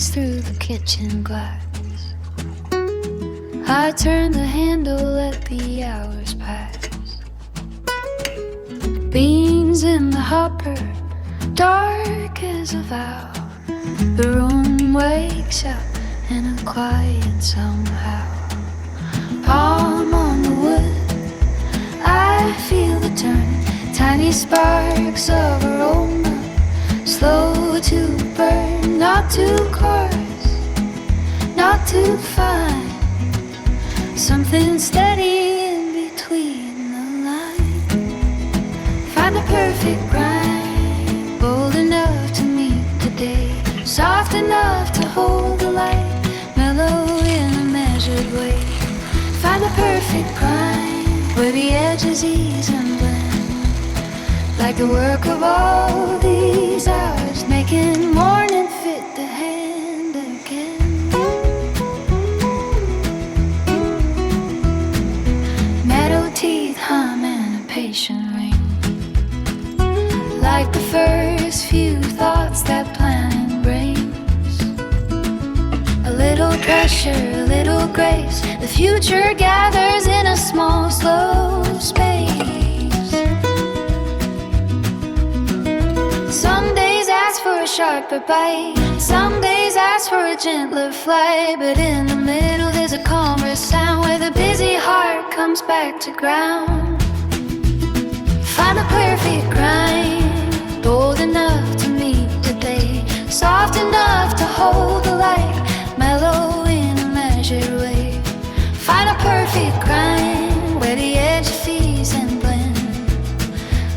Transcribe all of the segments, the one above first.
shines through the kitchen glass. I turn the handle, let the hours pass. Beans in the hopper, dark as a vow. The room wakes up in a quiet somehow. Palm on the wood, I feel the turn. Tiny sparks of aroma, slow to burn. Not too coarse, not too fine. Something steady in between the lines. Find the perfect grind, bold enough to meet the day, soft enough to hold the light, mellow in a measured way. Find the perfect grind, where the edges ease and blend, like the work of all these hours, making morning fit the hand again. Meadow teeth hum in a patient ring, like the first few thoughts that planning brings. A little pressure, a little grace, the future gathers in a small, slow space. Some days ask for a sharper bite, some days ask for a gentler flight, but in the middle there's a calmer sound, where the busy heart comes back to ground. Find the perfect grind, bold enough to meet the day, soft enough to hold the light, mellow in a measured way. Find a perfect grind, where the edge feeds and blends,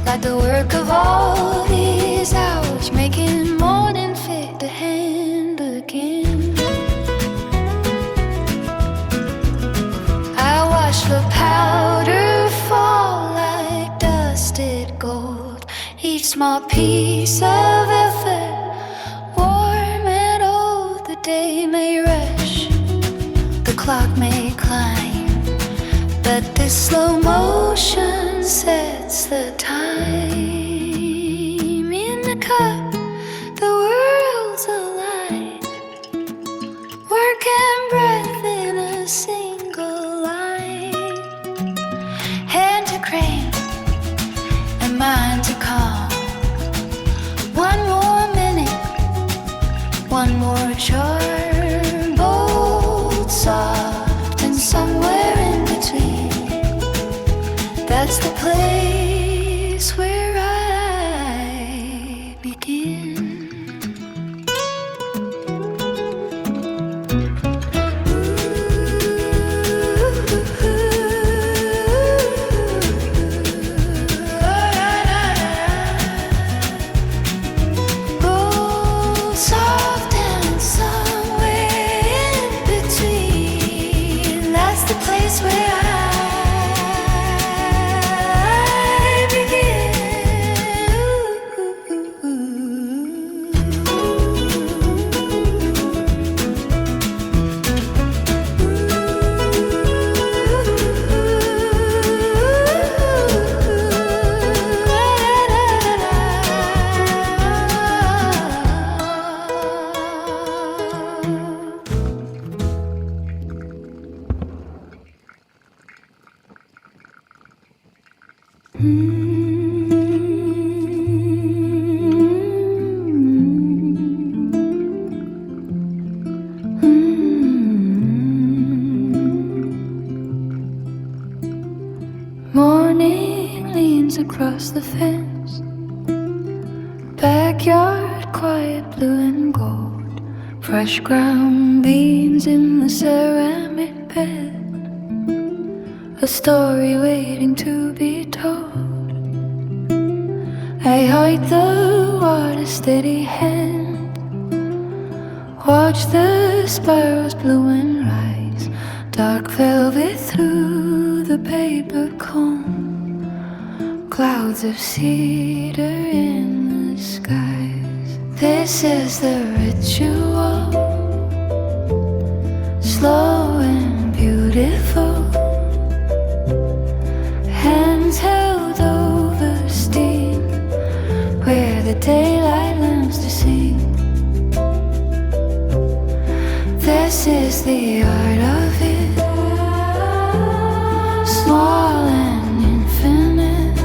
like the work of all these hours, making morning fit the hand again. I watch the powder fall like dusted gold, each small piece of effort, warm and old. The day may rush, the clock may climb, but this slow motion sets the time. In the cup, the world's alive, work and breath in a single line. Hand to crane and mind to calm. One more minute, one more charm, bold, soft, and somewhere in between. That's the place where I begin. Bold, soft, and somewhere in between. That's the place where I Morning leans across the fence, backyard quiet, blue and gold, fresh ground beans in the ceramic bed, a story waiting to be told. I hide the water, steady hand, watch the spirals bloom and rise, dark velvet through the paper comb, clouds of cedar in the skies. This is the ritual, slow and beautiful, hands held over steam, where the daylight learns to sing. is the art of it, small and infinite.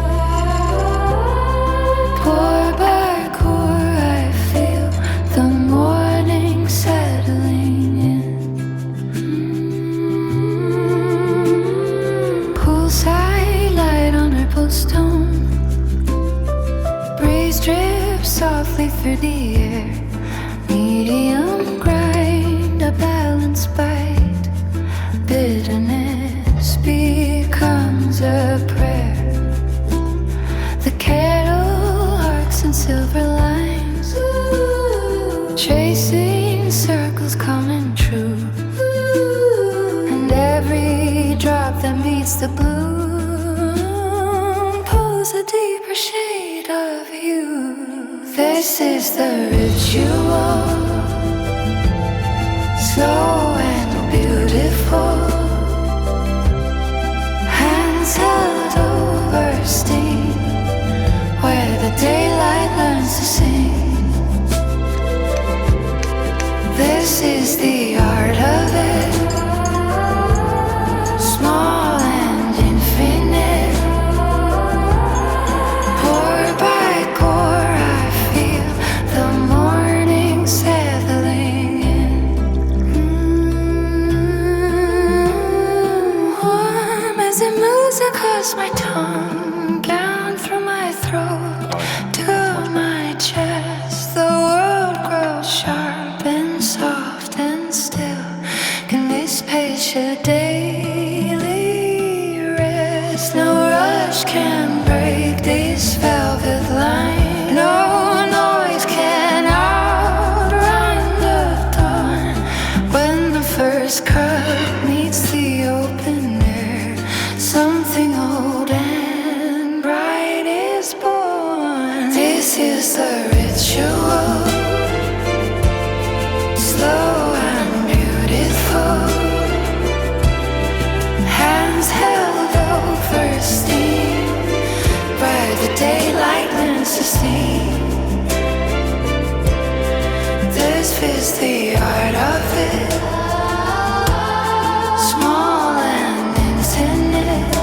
Pour by pour, I feel the morning settling in. Poolside light on our postone, breeze drips softly through the air. Medium grind, a balanced bite. Bitterness becomes a prayer. The kettle arcs in silver lines, tracing circles coming true. And every drop that meets the bloom pulls a deeper shade of you. This is the ritual, slow and beautiful. Hands held over steam, where the daylight learns to sing. This is the art of it, small and infinite. Pour by pour, I feel the morning settling in. Warm as it moves across my tongue, down through my throat to my chest. The world grows sharp and soft and still. Can this pace a daily rest? No rush can break this velvet line. No noise can outrun the dawn. When the first cup meets the open air, something old and bright is born. This is the ritual, slow and beautiful. Hands held over steam, where the daylight learns to see. This is the art of it, small and intimate.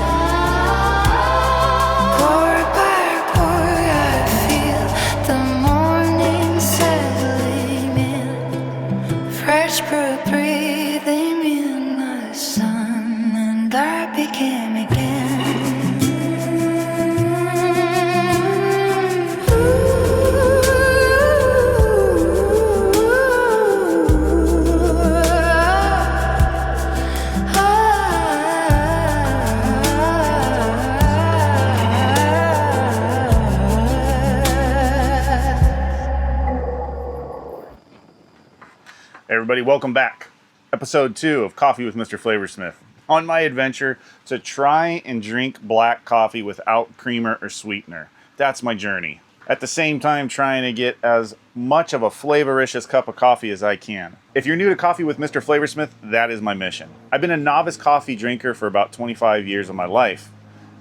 Pour by pour, I feel the morning settling in. Fresh brew breathing in the sun, and I begin again. Everybody, welcome back. Episode 2 of Coffee with MrFlavorsmith. On my adventure to try and drink black coffee without creamer or sweetener. That's my journey. At the same time, trying to get as much of a flavoricious cup of coffee as I can. If you're new to Coffee with MrFlavorsmith, that is my mission. I've been a novice coffee drinker for about 25 years of my life.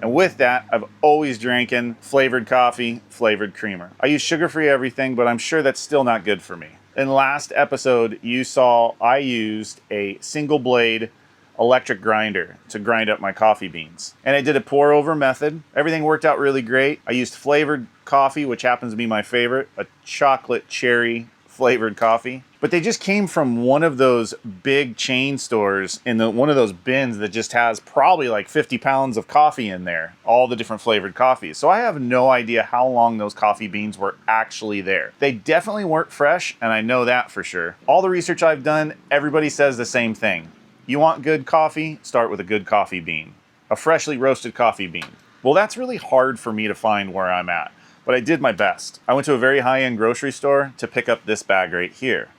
And with that, I've always drinking flavored coffee, flavored creamer. I use sugar-free everything, but I'm sure that's still not good for me. In last episode, you saw I used a single blade electric grinder to grind up my coffee beans. And I did a pour over method. Everything worked out really great. I used flavored coffee, which happens to be my favorite, a chocolate cherry flavored coffee. But they just came from one of those big chain stores in one of those bins that just has probably like 50 pounds of coffee in there, all the different flavored coffees. So I have no idea how long those coffee beans were actually there. They definitely weren't fresh, and I know that for sure. All the research I've done, everybody says the same thing. You want good coffee? Start with a good coffee bean. A freshly roasted coffee bean. Well, that's really hard for me to find where I'm at, but I did my best. I went to a very high-end grocery store to pick up this bag right here.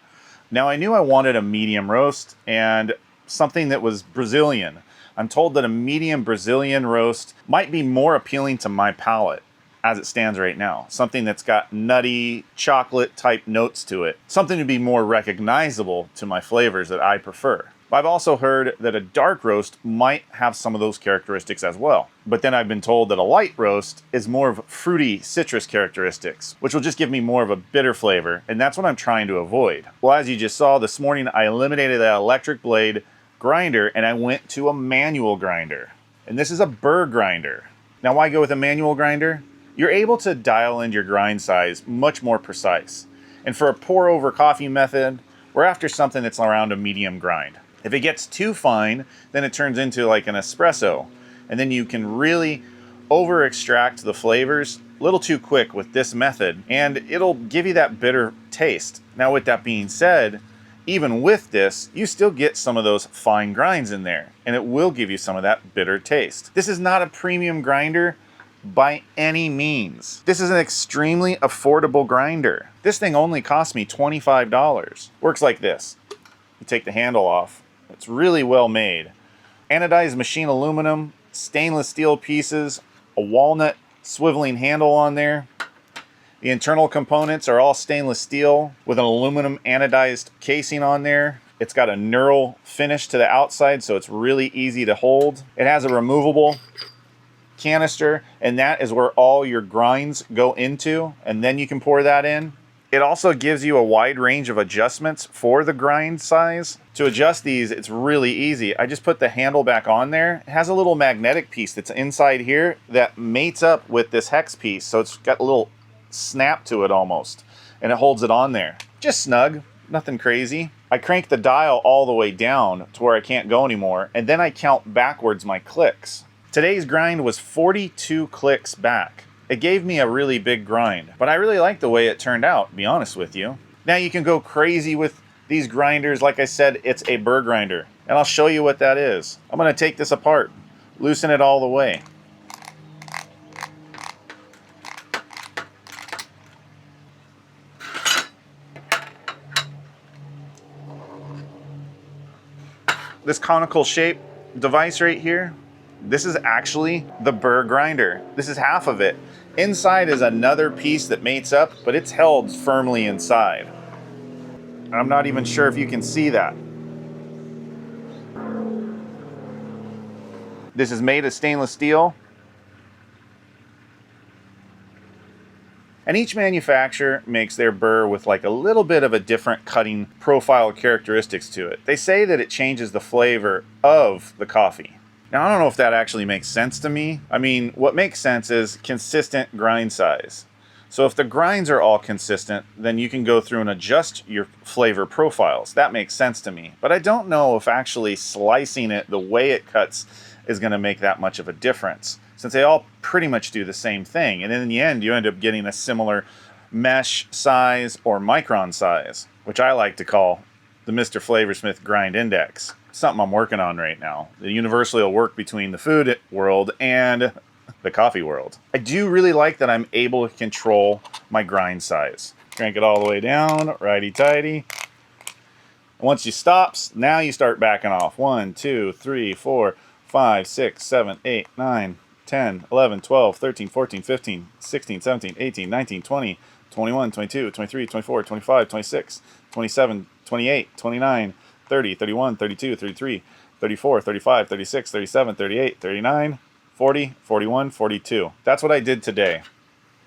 Now, I knew I wanted a medium roast and something that was Brazilian. I'm told that a medium Brazilian roast might be more appealing to my palate as it stands right now. Something that's got nutty, chocolate-type notes to it. Something to be more recognizable to my flavors that I prefer. I've also heard that a dark roast might have some of those characteristics as well. But then I've been told that a light roast is more of fruity citrus characteristics, which will just give me more of a bitter flavor, and that's what I'm trying to avoid. Well, as you just saw, this morning I eliminated that electric blade grinder and I went to a manual grinder. And this is a Burr grinder. Now, why go with a manual grinder? You're able to dial in your grind size much more precise. And for a pour over coffee method, we're after something that's around a medium grind. If it gets too fine, then it turns into like an espresso. And then you can really over extract the flavors a little too quick with this method, and it'll give you that bitter taste. Now, with that being said, even with this, you still get some of those fine grinds in there, and it will give you some of that bitter taste. This is not a premium grinder by any means. This is an extremely affordable grinder. This thing only cost me $25. Works like this. You take the handle off. It's really well made. Anodized machine aluminum, stainless steel pieces, a walnut swiveling handle on there. The internal components are all stainless steel with an aluminum anodized casing on there. It's got a knurl finish to the outside, so it's really easy to hold. It has a removable canister, and that is where all your grinds go into, and then you can pour that in. It also gives you a wide range of adjustments for the grind size. To adjust these, it's really easy. I just put the handle back on there. It has a little magnetic piece that's inside here that mates up with this hex piece, so it's got a little snap to it almost, and it holds it on there. Just snug, nothing crazy. I crank the dial all the way down to where I can't go anymore, and then I count backwards my clicks. Today's grind was 42 clicks back. It gave me a really big grind, but I really like the way it turned out, to be honest with you. Now you can go crazy with these grinders. Like I said, it's a Burr grinder, and I'll show you what that is. I'm gonna take this apart, loosen it all the way. This conical shape device right here, this is actually the Burr grinder. This is half of it. Inside is another piece that mates up, but it's held firmly inside. I'm not even sure if you can see that. This is made of stainless steel. And each manufacturer makes their Burr with like a little bit of a different cutting profile characteristics to it. They say that it changes the flavor of the coffee. Now, I don't know if that actually makes sense to me. I mean, what makes sense is consistent grind size. So if the grinds are all consistent, then you can go through and adjust your flavor profiles. That makes sense to me. But I don't know if actually slicing it the way it cuts is going to make that much of a difference, since they all pretty much do the same thing. And in the end, you end up getting a similar mesh size or micron size, which I like to call the MrFlavorsmith grind index. Something I'm working on right now. The universally will work between the food world and the coffee world. I do really like that I'm able to control my grind size. Crank it all the way down, righty-tighty. Once you stops, now you start backing off. 1, 2, 3, 4, 5, 6, 7, 8, 9, 10, 11, 12, 13, 14, 15, 16, 17, 18, 19, 20, 21, 22, 23, 24, 25, 26, 27, 28, 29, 30, 31, 32, 33, 34, 35, 36, 37, 38, 39, 40, 41, 42. That's what I did today.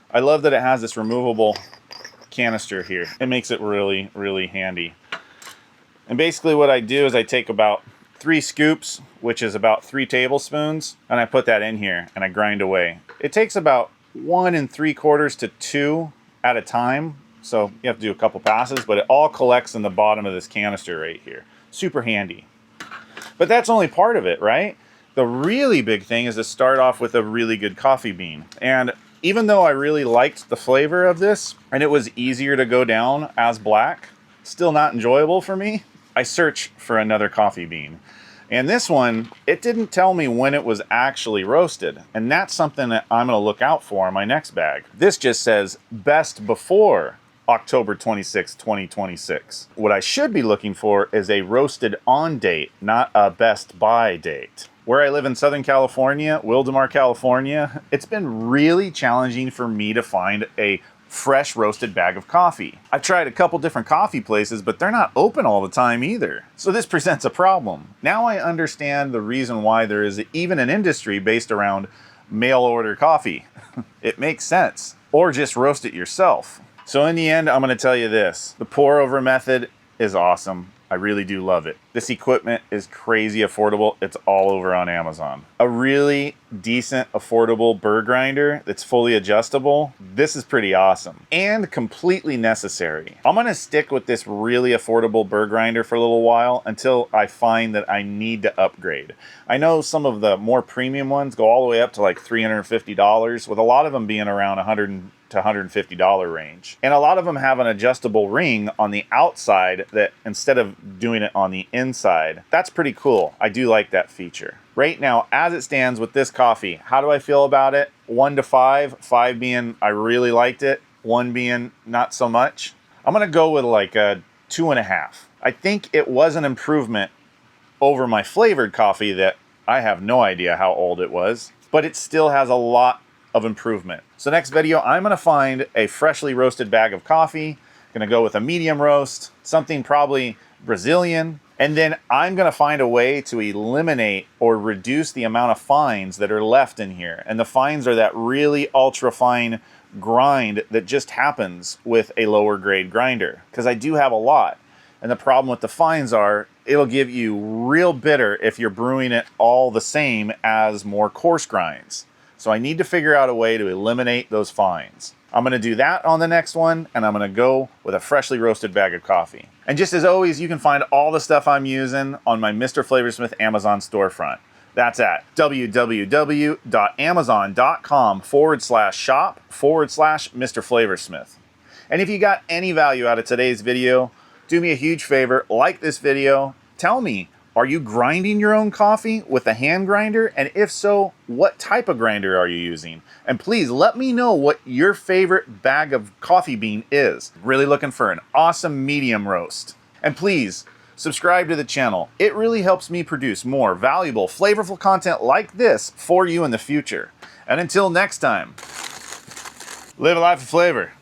I love that it has this removable canister here. It makes it really, really handy. And basically what I do is I take about 3 scoops, which is about 3 tablespoons, and I put that in here and I grind away. It takes about 1 3/4 to 2 at a time. So you have to do a couple passes, but it all collects in the bottom of this canister right here. Super handy. But that's only part of it, right? The really big thing is to start off with a really good coffee bean. And even though I really liked the flavor of this, and it was easier to go down as black, still not enjoyable for me, I search for another coffee bean. And this one, it didn't tell me when it was actually roasted. And that's something that I'm gonna look out for in my next bag. This just says best before October 26, 2026. What I should be looking for is a roasted on date, not a best by date. Where I live in Southern California, Wildomar, California, it's been really challenging for me to find a fresh roasted bag of coffee. I've tried a couple different coffee places, but they're not open all the time either. So this presents a problem. Now I understand the reason why there is even an industry based around mail order coffee. It makes sense. Or just roast it yourself. So in the end, I'm going to tell you this. The pour over method is awesome. I really do love it. This equipment is crazy affordable. It's all over on Amazon. A really decent, affordable burr grinder that's fully adjustable. This is pretty awesome and completely necessary. I'm gonna stick with this really affordable burr grinder for a little while until I find that I need to upgrade. I know some of the more premium ones go all the way up to like $350, with a lot of them being around $100 to $150 range. And a lot of them have an adjustable ring on the outside that instead of doing it on the inside. That's pretty cool. I do like that feature. Right now, as it stands with this coffee, how do I feel about it? 1 to 5, 5 being I really liked it, 1 being not so much. I'm gonna go with like a 2.5. I think it was an improvement over my flavored coffee that I have no idea how old it was, but it still has a lot of improvement. So next video, I'm gonna find a freshly roasted bag of coffee, gonna go with a medium roast, something probably Brazilian, and then I'm gonna find a way to eliminate or reduce the amount of fines that are left in here. And the fines are that really ultra fine grind that just happens with a lower grade grinder, because I do have a lot. And the problem with the fines are it'll give you real bitter if you're brewing it all the same as more coarse grinds. So I need to figure out a way to eliminate those fines. I'm gonna do that on the next one, and I'm gonna go with a freshly roasted bag of coffee. And just as always, you can find all the stuff I'm using on my MrFlavorsmith Amazon storefront. That's at www.amazon.com/shop/MrFlavorsmith. And if you got any value out of today's video, do me a huge favor, like this video, tell me, are you grinding your own coffee with a hand grinder? And if so, what type of grinder are you using? And please let me know what your favorite bag of coffee bean is. Really looking for an awesome medium roast. And please, subscribe to the channel. It really helps me produce more valuable, flavorful content like this for you in the future. And until next time, live a life of flavor.